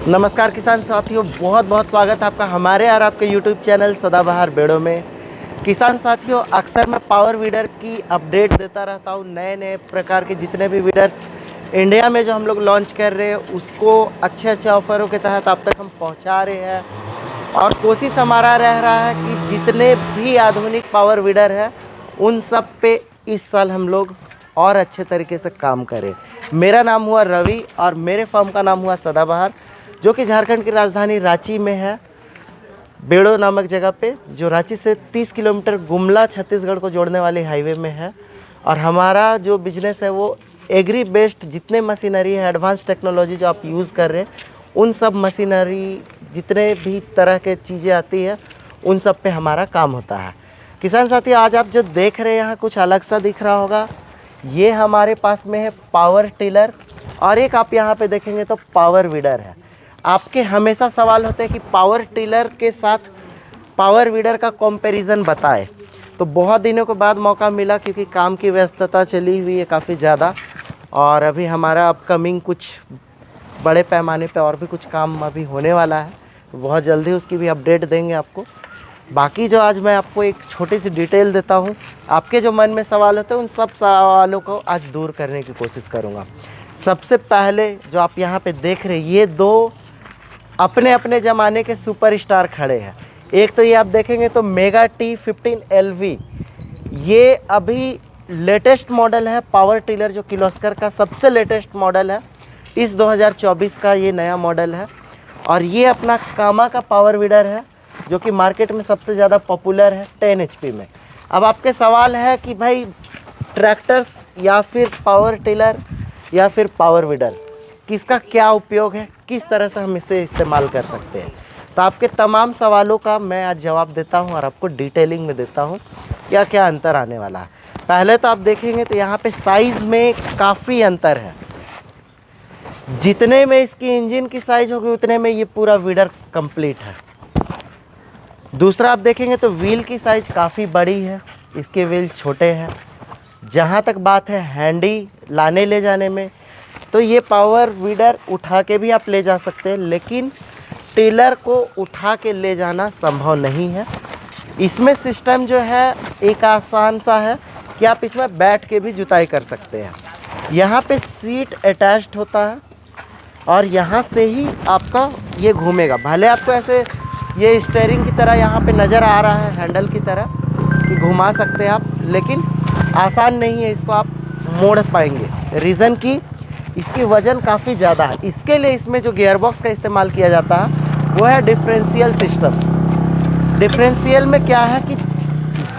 नमस्कार किसान साथियों, बहुत बहुत स्वागत है आपका हमारे और आपके YouTube चैनल सदाबहार बेड़ों में। किसान साथियों, अक्सर मैं पावर वीडर की अपडेट देता रहता हूँ। नए नए प्रकार के जितने भी वीडर्स इंडिया में जो हम लोग लॉन्च कर रहे हैं उसको अच्छे अच्छे ऑफरों के तहत आप तक हम पहुँचा रहे हैं। और कोशिश हमारा रह रहा है कि जितने भी आधुनिक पावर वीडर है उन सब पे इस साल हम लोग और अच्छे तरीके से काम करें। मेरा नाम हुआ रवि और मेरे फर्म का नाम हुआ सदाबहार, जो कि झारखंड की राजधानी रांची में है, बेड़ो नामक जगह पे, जो रांची से 30 किलोमीटर गुमला छत्तीसगढ़ को जोड़ने वाले हाईवे में है। और हमारा जो बिज़नेस है वो एग्री बेस्ड जितने मशीनरी है, एडवांस टेक्नोलॉजी जो आप यूज़ कर रहे हैं, उन सब मशीनरी जितने भी तरह के चीज़ें आती है उन सब पे हमारा काम होता है। किसान साथी, आज आप जो देख रहे हैं यहाँ कुछ अलग सा दिख रहा होगा, ये हमारे पास में है पावर टिलर, और एक आप यहाँ पे देखेंगे तो पावर वीडर है। आपके हमेशा सवाल होते हैं कि पावर टिलर के साथ पावर वीडर का कंपैरिजन बताएं, तो बहुत दिनों के बाद मौका मिला क्योंकि काम की व्यस्तता चली हुई है काफ़ी ज़्यादा। और अभी हमारा अपकमिंग कुछ बड़े पैमाने पे और भी कुछ काम अभी होने वाला है, तो बहुत जल्दी उसकी भी अपडेट देंगे आपको। बाकी जो आज मैं आपको एक छोटी सी डिटेल देता हूँ, आपके जो मन में सवाल होते हैं उन सब सवालों को आज दूर करने की कोशिश करूँगा। सबसे पहले जो आप यहाँ पे देख रहे हैं, ये दो अपने अपने ज़माने के सुपरस्टार खड़े हैं। एक तो ये आप देखेंगे तो मेगा T15 LV, ये अभी लेटेस्ट मॉडल है पावर टिलर, जो किर्लोस्कर का सबसे लेटेस्ट मॉडल है। इस 2024 का ये नया मॉडल है। और ये अपना कामा का पावर वीडर है, जो कि मार्केट में सबसे ज़्यादा पॉपुलर है 10 HP में। अब आपके सवाल है कि भाई ट्रैक्टर्स या फिर पावर टिलर या फिर पावर वीडर, किसका क्या उपयोग है, किस तरह से हम इसे इस्तेमाल कर सकते हैं, तो आपके तमाम सवालों का मैं आज जवाब देता हूं और आपको डिटेलिंग में देता हूं क्या क्या अंतर आने वाला है। पहले तो आप देखेंगे तो यहाँ पे साइज़ में काफ़ी अंतर है। जितने में इसकी इंजन की साइज़ होगी उतने में ये पूरा वीडर कंप्लीट है। दूसरा आप देखेंगे तो व्हील की साइज़ काफ़ी बड़ी है, इसके व्हील छोटे हैं। जहाँ तक बात है हैंडी लाने ले जाने में, तो ये पावर वीडर उठा के भी आप ले जा सकते हैं, लेकिन टिलर को उठा के ले जाना संभव नहीं है। इसमें सिस्टम जो है एक आसान सा है कि आप इसमें बैठ के भी जुताई कर सकते हैं। यहाँ पे सीट अटैच्ड होता है और यहाँ से ही आपका ये घूमेगा। भले आपको ऐसे ये स्टीयरिंग की तरह यहाँ पे नज़र आ रहा है, हैंडल की तरह कि घुमा सकते हैं आप, लेकिन आसान नहीं है इसको आप मोड़ पाएंगे। रीज़न कि इसकी वज़न काफ़ी ज़्यादा है। इसके लिए इसमें जो गियर बॉक्स का इस्तेमाल किया जाता है वो है डिफरेंशियल सिस्टम। डिफरेंशियल में क्या है कि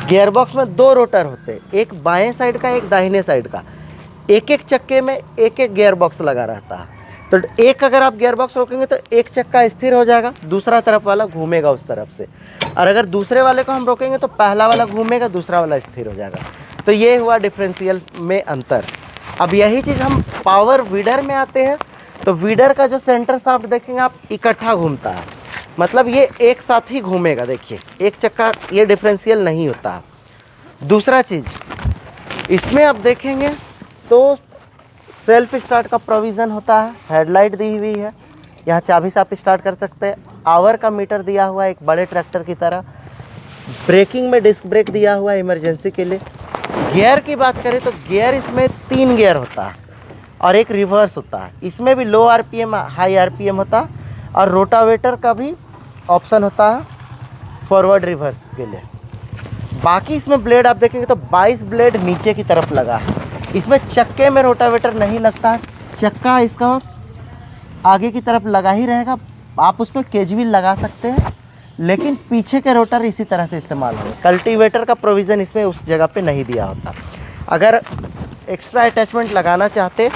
गियर बॉक्स में दो रोटर होते हैं, एक बाएं साइड का एक दाहिने साइड का। एक एक चक्के में एक एक गियर बॉक्स लगा रहता है। तो एक अगर आप गियर बॉक्स रोकेंगे तो एक चक्का स्थिर हो जाएगा, दूसरा तरफ वाला घूमेगा उस तरफ से। और अगर दूसरे वाले को हम रोकेंगे तो पहला वाला घूमेगा, दूसरा वाला स्थिर हो जाएगा। तो ये हुआ डिफरेंशियल में अंतर। अब यही चीज़ हम पावर वीडर में आते हैं, तो वीडर का जो सेंटर शाफ्ट देखेंगे आप इकट्ठा घूमता है, मतलब ये एक साथ ही घूमेगा। देखिए एक चक्का, ये डिफरेंशियल नहीं होता। दूसरा चीज़ इसमें आप देखेंगे तो सेल्फ स्टार्ट का प्रोविज़न होता है, हेडलाइट दी हुई है, यहाँ चाबी से आप स्टार्ट कर सकते हैं। आवर का मीटर दिया हुआ है एक बड़े ट्रैक्टर की तरह। ब्रेकिंग में डिस्क ब्रेक दिया हुआ है इमरजेंसी के लिए। गियर की बात करें तो गियर इसमें 3 गियर होता है और एक रिवर्स होता है। इसमें भी लो RPM हाई RPM होता है, और रोटावेटर का भी ऑप्शन होता है फॉरवर्ड रिवर्स के लिए। बाकी इसमें ब्लेड आप देखेंगे तो 22 ब्लेड नीचे की तरफ लगा है। इसमें चक्के में रोटावेटर नहीं लगता, चक्का इसका आगे की तरफ लगा ही रहेगा। आप उसमें केजव्हील लगा सकते हैं, लेकिन पीछे के रोटर इसी तरह से इस्तेमाल होंगे। कल्टीवेटर का प्रोविज़न इसमें उस जगह पे नहीं दिया होता। अगर एक्स्ट्रा अटैचमेंट लगाना चाहते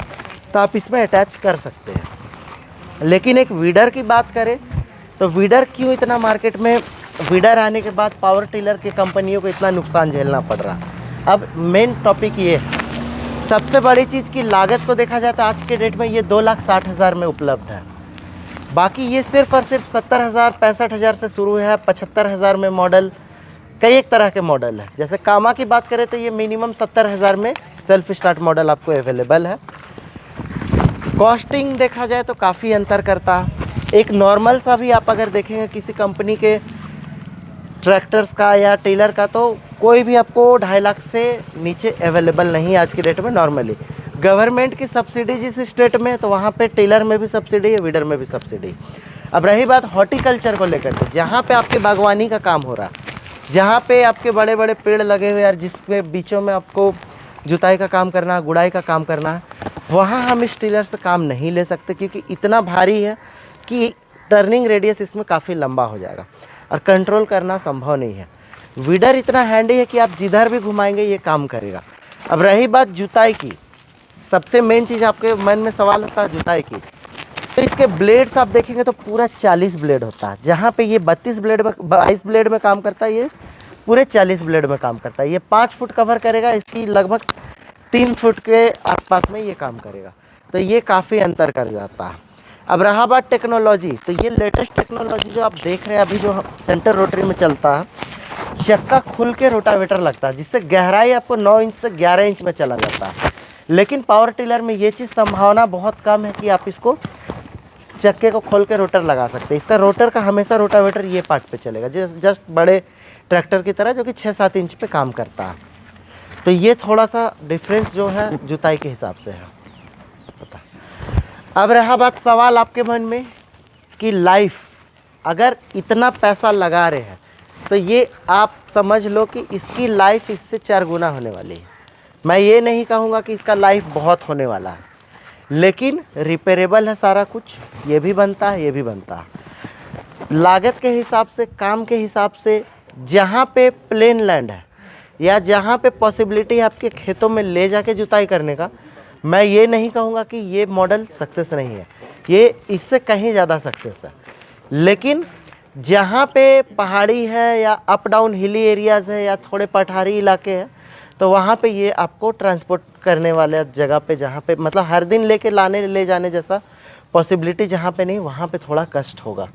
तो आप इसमें अटैच कर सकते हैं। लेकिन एक वीडर की बात करें तो वीडर क्यों इतना मार्केट में वीडर आने के बाद पावर टिलर की कंपनियों को इतना नुकसान झेलना पड़ रहा। अब मेन टॉपिक ये है, सबसे बड़ी चीज़ की लागत को देखा जाए तो आज के डेट में ये 2,60,000 में उपलब्ध है। बाकी ये सिर्फ और सिर्फ 70,000 65,000 से शुरू है। 75,000 में मॉडल कई एक तरह के मॉडल है। जैसे कामा की बात करें तो ये मिनिमम 70,000 में सेल्फ स्टार्ट मॉडल आपको अवेलेबल है। कॉस्टिंग देखा जाए तो काफ़ी अंतर करता है। एक नॉर्मल सा भी आप अगर देखेंगे किसी कंपनी के ट्रैक्टर्स का या टेलर का, तो कोई भी आपको 2.5 लाख से नीचे अवेलेबल नहीं है आज की डेट में नॉर्मली। गवर्नमेंट की सब्सिडी जिस स्टेट में है तो वहाँ पे टेलर में भी सब्सिडी है, वीडर में भी सब्सिडी। अब रही बात हॉर्टिकल्चर को लेकर के, जहाँ पे आपके बागवानी का काम हो रहा है, जहाँ पे आपके बड़े बड़े पेड़ लगे हुए हैं, जिसमें बीचों में आपको जुताई का काम करना है, गुड़ाई का काम करना है, वहाँ हम इस टेलर से काम नहीं ले सकते, क्योंकि इतना भारी है कि टर्निंग रेडियस इसमें काफ़ी लंबा हो जाएगा और कंट्रोल करना संभव नहीं है। वीडर इतना हैंडी है कि आप जिधर भी घुमाएंगे ये काम करेगा। अब रही बात जुताई की, सबसे मेन चीज़ आपके मन में सवाल होता है जुताई की, तो इसके ब्लेड्स आप देखेंगे तो पूरा 40 ब्लेड होता है। जहाँ पे ये 22 ब्लेड में काम करता है, ये पूरे 40 ब्लेड में काम करता है। ये 5 फुट कवर करेगा, इसकी लगभग 3 फुट के आसपास में ये काम करेगा, तो ये काफ़ी अंतर कर जाता है। अब रहा बात टेक्नोलॉजी, तो ये लेटेस्ट टेक्नोलॉजी जो आप देख रहे हैं अभी, जो सेंटर रोटरी में चलता है, चक्का खुल के रोटावेटर लगता है, जिससे गहराई आपको 9 इंच से 11 इंच में चला जाता है। लेकिन पावर टिलर में ये चीज़ संभावना बहुत कम है कि आप इसको चक्के को खोल के रोटर लगा सकते हैं। इसका रोटर का हमेशा रोटावेटर ये पार्ट पे चलेगा, जस्ट बड़े ट्रैक्टर की तरह, जो कि 6-7 इंच पे काम करता है। तो ये थोड़ा सा डिफरेंस जो है जुताई के हिसाब से है पता। अब रहा बात सवाल आपके मन में कि लाइफ, अगर इतना पैसा लगा रहे हैं तो ये आप समझ लो कि इसकी लाइफ इससे 4 गुना होने वाली है। मैं ये नहीं कहूँगा कि इसका लाइफ बहुत होने वाला है, लेकिन रिपेरेबल है सारा कुछ, ये भी बनता है, ये भी बनता है। लागत के हिसाब से, काम के हिसाब से, जहाँ पे प्लेन लैंड है या जहाँ पे पॉसिबिलिटी है आपके खेतों में ले जाके जुताई करने का, मैं ये नहीं कहूँगा कि ये मॉडल सक्सेस नहीं है, ये इससे कहीं ज़्यादा सक्सेस है। लेकिन जहाँ पे पहाड़ी है या अप डाउन हिली एरियाज़ है या थोड़े पठारी इलाके हैं, तो वहाँ पे ये आपको ट्रांसपोर्ट करने वाले जगह पे, जहाँ पे मतलब हर दिन लेके ले जाने जैसा पॉसिबिलिटी जहाँ पे नहीं, वहाँ पे थोड़ा कष्ट होगा,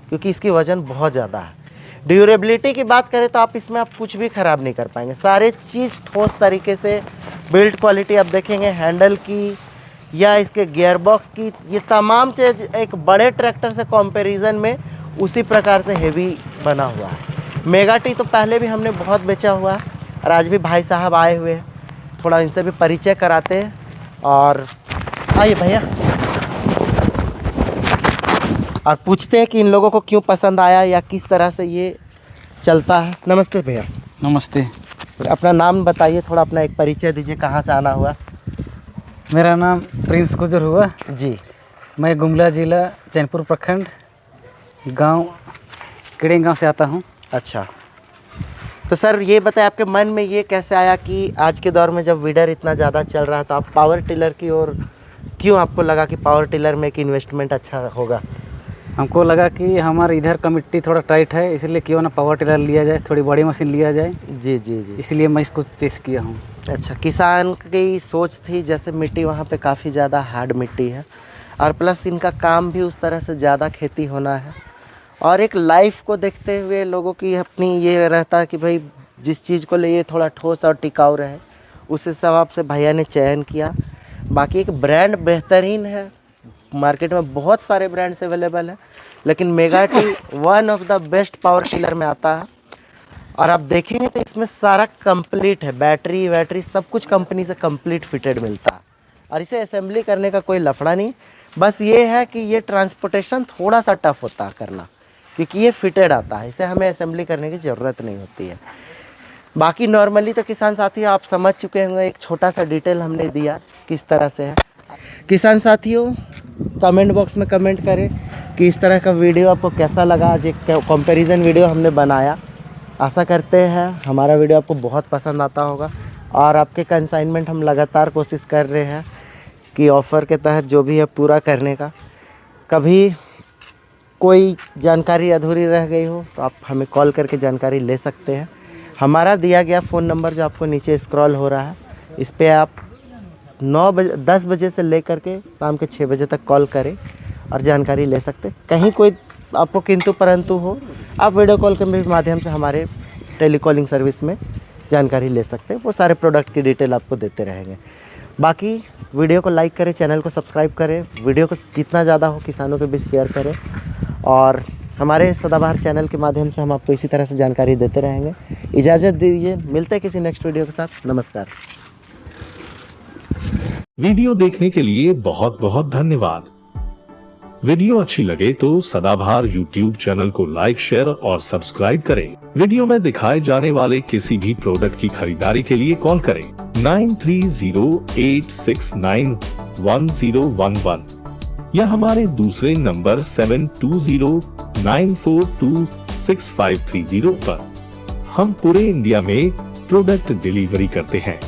क्योंकि इसकी वज़न बहुत ज़्यादा है। ड्यूरेबिलिटी की बात करें तो आप इसमें कुछ भी ख़राब नहीं कर पाएंगे, सारे चीज़ ठोस तरीके से। बिल्ड क्वालिटी आप देखेंगे, हैंडल की या इसके गियर बॉक्स की, ये तमाम चीज़ एक बड़े ट्रैक्टर से कंपैरिजन में उसी प्रकार से हेवी बना हुआ है। मेगा टी तो पहले भी हमने बहुत बेचा हुआ है, और आज भी भाई साहब आए हुए हैं, थोड़ा इनसे भी परिचय कराते हैं। और आइए भैया, और पूछते हैं कि इन लोगों को क्यों पसंद आया या किस तरह से ये चलता है। नमस्ते भैया। नमस्ते। अपना नाम बताइए, थोड़ा अपना एक परिचय दीजिए, कहाँ से आना हुआ। मेरा नाम प्रिंस गुजर हुआ जी। मैं गुमला जिला चैनपुर प्रखंड गांव किड़े गांव से आता हूं। अच्छा, तो सर ये बताएं, आपके मन में ये कैसे आया कि आज के दौर में जब वीडर इतना ज़्यादा चल रहा है, तो आप पावर टिलर की ओर क्यों आपको लगा कि पावर टिलर में एक इन्वेस्टमेंट अच्छा होगा? हमको लगा कि हमारे इधर का मिट्टी थोड़ा टाइट है, इसलिए क्यों ना पावर टिलर लिया जाए, थोड़ी बड़ी मशीन लिया जाए। जी जी जी। इसलिए मैं इसको टेस्ट किया हूँ। अच्छा, किसान की सोच थी, जैसे मिट्टी वहाँ पे काफ़ी ज़्यादा हार्ड मिट्टी है, और प्लस इनका काम भी उस तरह से ज़्यादा खेती होना है, और एक लाइफ को देखते हुए लोगों की अपनी ये रहता है कि भाई जिस चीज़ को लिए थोड़ा ठोस और टिकाऊ रहे, उस हिसाब से भैया ने चयन किया। बाकी एक ब्रांड बेहतरीन है, मार्केट में बहुत सारे ब्रांड्स अवेलेबल हैं, लेकिन mega T one of the best power tiller में आता है। और आप देखेंगे तो इसमें सारा कंप्लीट है, बैटरी सब कुछ कंपनी से कंप्लीट फिटेड मिलता है, और इसे असेंबली करने का कोई लफड़ा नहीं। बस ये है कि ये ट्रांसपोर्टेशन थोड़ा सा टफ होता है करना, क्योंकि ये फिटेड आता है, इसे हमें असेंबली करने की ज़रूरत नहीं होती है। बाकी नॉर्मली तो किसान साथियों आप समझ चुके होंगे, एक छोटा सा डिटेल हमने दिया किस तरह से है। किसान साथियों कमेंट बॉक्स में कमेंट करें कि इस तरह का वीडियो आपको कैसा लगा। आज एक कंपैरिजन वीडियो हमने बनाया, आशा करते हैं हमारा वीडियो आपको बहुत पसंद आता होगा, और आपके कंसाइनमेंट हम लगातार कोशिश कर रहे हैं कि ऑफ़र के तहत जो भी है पूरा करने का। कभी कोई जानकारी अधूरी रह गई हो तो आप हमें कॉल करके जानकारी ले सकते हैं। हमारा दिया गया फ़ोन नंबर जो आपको नीचे स्क्रॉल हो रहा है, इस पर आप 10 बजे से लेकर के शाम के 6 बजे तक कॉल करें और जानकारी ले सकते। कहीं कोई आपको किंतु परंतु हो, आप वीडियो कॉल के माध्यम से हमारे टेलीकॉलिंग सर्विस में जानकारी ले सकते हैं, वो सारे प्रोडक्ट की डिटेल आपको देते रहेंगे। बाकी वीडियो को लाइक करें, चैनल को सब्सक्राइब करें, वीडियो को जितना ज़्यादा हो किसानों के बीच शेयर करें और हमारे सदाबहार चैनल के माध्यम से हम आपको इसी तरह से जानकारी देते रहेंगे। इजाज़त दीजिए, मिलते हैं किसी नेक्स्ट वीडियो के साथ। नमस्कार। वीडियो देखने के लिए बहुत बहुत धन्यवाद। वीडियो अच्छी लगे तो सदाबहार यूट्यूब चैनल को लाइक, शेयर और सब्सक्राइब करें। वीडियो में दिखाए जाने वाले किसी भी प्रोडक्ट की खरीदारी के लिए कॉल करें 9308691011 या हमारे दूसरे नंबर 7209426530 पर। हम पूरे इंडिया में प्रोडक्ट डिलीवरी करते हैं।